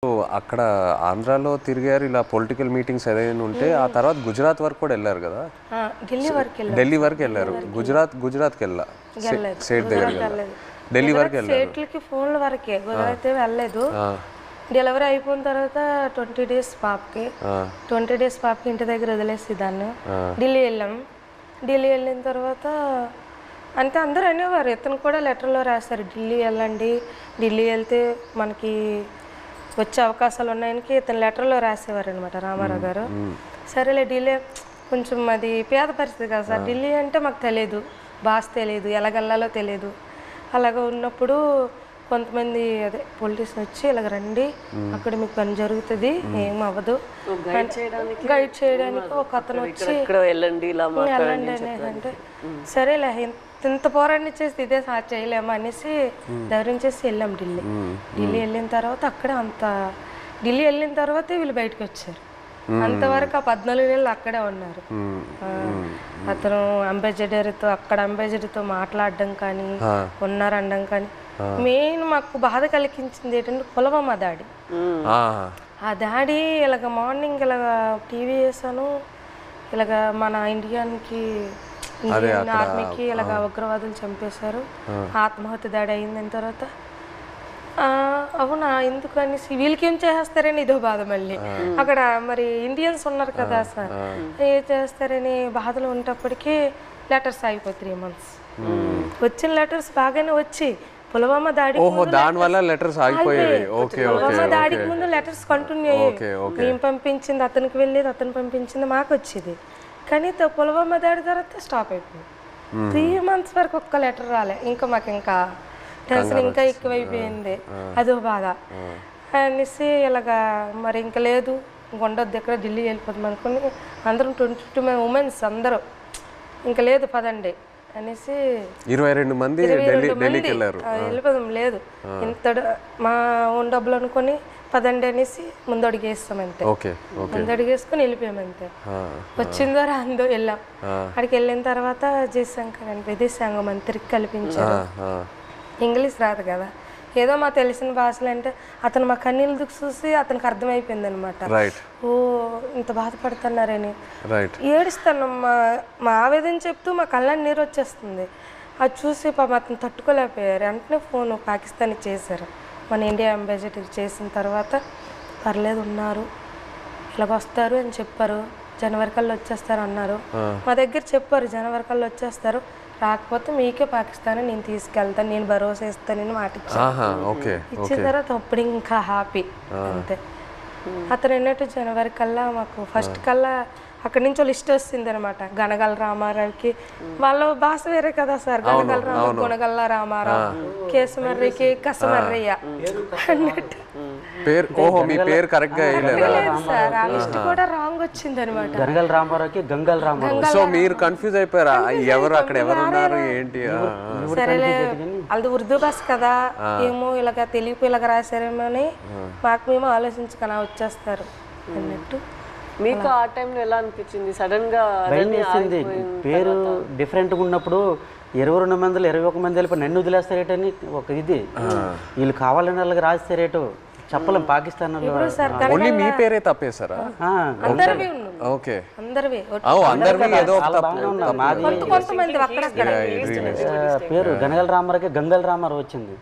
So అక్కడ ఆంధ్రాలో తిరిగారు ఇలా పొలిటికల్ మీటింగ్స్ ఏదైనా ఉంటే ఆ తర్వాత గుజరాత్ వరకు కూడా వెళ్ళారు కదా. ఢిల్లీ వరకు వెళ్ళారు. గుజరాత్కి వెళ్ళా స్టేట్ దగ్గర ఢిల్లీ వరకు వెళ్ళారు. స్టేట్లకి ఫోన్ల వరకే, గుజరాత్ వెళ్ళలేదు. డెలివరీ అయిపోయిన తర్వాత 20 డేస్ పాపకి ఇంటి దగ్గర వదిలేసి దాన్ని ఢిల్లీ వెళ్ళాం. ఢిల్లీ వెళ్ళిన తర్వాత అంటే అందరూ అనేవారు, ఇతను కూడా లెటర్లో రాశారు ఢిల్లీ వెళ్ళండి, ఢిల్లీ వెళ్తే మనకి వచ్చే అవకాశాలు ఉన్నాయని ఇతను లెటర్లో రాసేవారు అనమాట రామారావు గారు. సరేలే ఢిల్లీ కొంచెం అది పేద పరిస్థితి కదా సార్, ఢిల్లీ అంటే మాకు తెలియదు, భాష తెలియదు, ఎలాగెళ్ళాలో తెలియదు. అలాగ ఉన్నప్పుడు కొంతమంది అదే పోలీసు వచ్చి ఇలాగ రండి, అక్కడ మీకు పని జరుగుతుంది, ఏం అవ్వదు, గైడ్ చేయడానికి ఒక అతను వచ్చి వెళ్ళండి అంటే సరేలే ఇంత పోరాడిని చేసి ఇదే చేయలేము అనేసి ధైర్యం చేసి వెళ్ళాం ఢిల్లీ. వెళ్ళిన తర్వాత అక్కడే ఢిల్లీ వెళ్ళిన తర్వాతే వీళ్ళు బయటకు వచ్చారు. అంతవరకు ఆ 14 నెలలు అక్కడే ఉన్నారు. అతను అంబాసిడర్తో మాట్లాడడం కానీ ఉన్నారనడం కానీ. మెయిన్ మాకు బాధ కలిగించింది ఏంటంటే పుల్వామా దాడి. ఆ దాడి ఇలాగ మార్నింగ్ ఇలాగ టీవీ వేసాను, ఇలాగ మన ఇండియన్ ఆర్మీకి ఇలాగ ఉగ్రవాదులు చంపేశారు, ఆత్మహత్య దాడి అయిన తర్వాత అవునా ఎందుకు అనేసి వీళ్ళకి ఏం చేస్తారని ఇదో బాధ. మళ్ళీ అక్కడ మరి ఇండియన్స్ ఉన్నారు కదా సార్, ఏం చేస్తారని బాధలు ఉన్నప్పటికీ లెటర్స్ అయిపోయి 3 months. వచ్చిన లెటర్స్ బాగానే వచ్చి పుల్వామా దాడికి ముందు లెటర్స్ కంటిన్యూ అయ్యాయి. మేము పంపించింది అతనికి వెళ్ళేది, అతను పంపించింది మాకు వచ్చేది. కానీ పుల్వామా దాడి తర్వాత స్టాప్ అయిపోయింది. 3 months వరకు ఒక్క లెటర్ రాలే. ఇంకా మాకు ఇంకా టెన్షన్ ఇంకా ఎక్కువైపోయింది, అదో బాధ అనేసి ఇలాగా మరి ఇంకా లేదు ఉండొద్దు ఎక్కడ ఢిల్లీ వెళ్ళిపోతాం అనుకుని అందరం 22 ఉమెన్స్ అందరూ ఇంకా లేదు పదండి అనేసి 22 మంది వెళ్ళిపోదాం, లేదు ఇంత మా ఓన్ డబ్బులు అనుకుని పదండి అనేసి ముందడుగేస్తాం అంతే. ముందడుగేసుకుని వెళ్ళిపోయామంతే. వచ్చిందో రాందో వెళ్ళాం. అక్కడికి వెళ్ళిన తర్వాత జయశంకర్ అని విదేశాంగ మంత్రికి కల్పించారు. ఇంగ్లీష్ రాదు కదా, ఏదో మా తెలిసిన భాషలు అంటే అతను మా కన్నీళ్ళు చూసి అతనికి అర్థమైపోయింది అనమాట. ఓ ఇంత బాధపడుతున్నారని ఏడుస్తాను. మా ఆవేదన చెప్తూ మా కళ్ళని నీరు వచ్చేస్తుంది. అది చూసి పాపం అతను తట్టుకోలేకపోయారు. వెంటనే ఫోన్ పాకిస్తాన్ చేశారు. మన ఇండియా అంబాసిడర్ చేసిన తర్వాత పర్లేదు ఉన్నారు, ఇలాగ వస్తారు అని చెప్పారు, జనవరి కల్లా వచ్చేస్తారు అన్నారు. మా దగ్గర చెప్పారు జనవరి కల్లా వచ్చేస్తారు, రాకపోతే మీకే పాకిస్తాన్ నేను తీసుకెళ్తాను, నేను భరోసా ఇస్తానని మాట ఇచ్చిన తర్వాత అప్పుడు ఇంకా హ్యాపీ అంతే. అతను అన్నట్టు జనవరి కల్లా మాకు ఫస్ట్ కల్లా అక్కడి నుంచి లిస్ట్ వస్తుంది అనమాట. గనగల రామారావుకి వాళ్ళ భాష వేరే కదా సార్, గనగల రామ గుణగల్ల రామారావు, కేసుమర్రికి కసమర్రయ్య అన్నట్టు సార్. ఆ లిస్ట్ కూడా రాంగ్ వచ్చింది అనమాట. గనగల రామారావుకి గంగల్ రామారావు. సో మీరు కన్ఫ్యూజ్ అయిపోయారా ఎవరు అక్కడ ఎవరు ఉన్నారు ఏంటి? సరేలే అది ఉర్దూ భాష కదా ఏమో ఇలాగ తెలుగు ఇలాగ రాశారేమో అని మాకు మేము ఆలోచించుకొని వచ్చేస్తారు అన్నట్టు. మీకు ఆ టైంలో ఎలా అనిపించింది? సడన్ గా భయం వేసింది. పేరు డిఫరెంట్గా ఉన్నప్పుడు 22 మందిలో 21 మంది వెళ్ళిపోయి నన్ను వదిలేస్తారేటని ఒక ఇది. వీళ్ళు కావాలని వాళ్ళకి రాస్తారేటో చెప్పలేం. పాకిస్తాన్ మీ పేరే తప్పేశారా? పేరు గనగల రామారావుకి గంగల్ రామారావు వచ్చింది.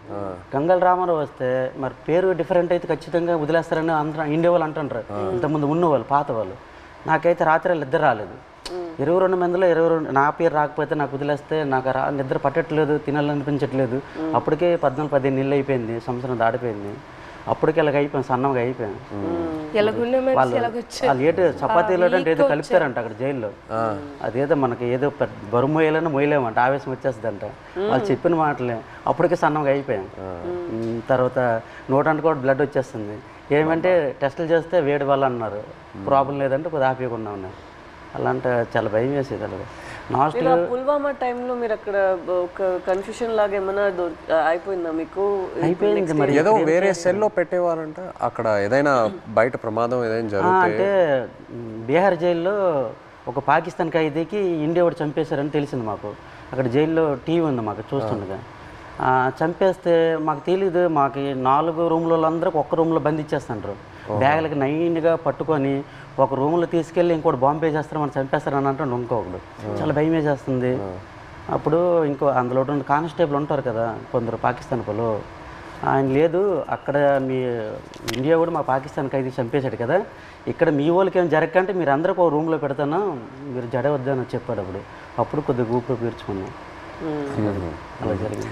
గంగల్ రామారావు వస్తే మరి పేరు డిఫరెంట్ అయితే ఖచ్చితంగా వదిలేస్తారని అందరూ ఇండియా వాళ్ళు అంటుంటారు, ఇంతకుముందు ఉన్నవాళ్ళు పాత వాళ్ళు. నాకైతే రాత్రి ఇద్దరు రాలేదు. 22 మందిలో 22 నా పేరు రాకపోతే నాకు వదిలేస్తే నాకు నిద్ర పట్టట్లేదు, తినాలనిపించట్లేదు. అప్పటికే 14-15 నెలలు అయిపోయింది, సంవత్సరం దాటిపోయింది. అప్పటికి ఇలాగ అయిపోయాం, సన్నంగా అయిపోయాం. వాళ్ళు ఏదో చపాతీలో అంటే ఏదో కలుపుతారంట అక్కడ జైల్లో. అదేదో మనకి ఏదో బరువు మోయాలని మోయలేమంట, ఆవేశం వచ్చేస్తుందంట. వాళ్ళు చెప్పిన మాటలే అప్పటికే సన్నంగా అయిపోయాం. తర్వాత నోటానికి కూడా బ్లడ్ వచ్చేస్తుంది. ఏమంటే టెస్టులు చేస్తే వేడి వాళ్ళు అన్నారు, ప్రాబ్లం లేదంటే కొద్దిగా ఆపేయకుండా ఉన్నారు. అలాంటి చాలా భయం వేసేది. అలాగే పుల్వామా టైంలో మీరు అక్కడ ఒక కన్ఫ్యూషన్ లాగా ఏమైనా అయిపోయిందా మీకు? అయిపోయింది. మరి ఏదో వేరే సెల్లో పెట్టేవారంట అక్కడ, ఏదైనా బయట ప్రమాదం ఏదైనా జరిగితే. అంటే బీహార్ జైల్లో ఒక పాకిస్తాన్ ఖైదీకి ఇండియా వాడు చంపేశారని తెలిసింది మాకు. అక్కడ జైల్లో టీవీ ఉంది మాకు చూస్తుండగా. చంపేస్తే మాకు తెలీదు, మాకు 4 రూమ్ల అందరికి ఒక్క రూమ్లో బంధించేస్తుంటారు. బ్యాగులకి నైన్గా పట్టుకొని ఒక రూమ్లో తీసుకెళ్ళి ఇంకోటి బాంబు వేసేస్తారు, మనం చంపేస్తారు అని అంటాడు ఇంకొకడు. చాలా భయం వేసేస్తుంది. అప్పుడు ఇంకో అందులో 2 కానిస్టేబుల్ ఉంటారు కదా కొందరు పాకిస్తాన్ వాళ్ళు, ఆయన లేదు అక్కడ మీ ఇండియా కూడా మా పాకిస్తాన్ ఖైదీ చంపేశాడు కదా, ఇక్కడ మీ వాళ్ళకి ఏం జరగకంటే మీరు అందరికి ఒక రూమ్లో పెడతాను, మీరు జడవద్దని చెప్పాడు. అప్పుడు కొద్దిగా ఊపిరి పీల్చుకున్నాం. అలా జరిగింది.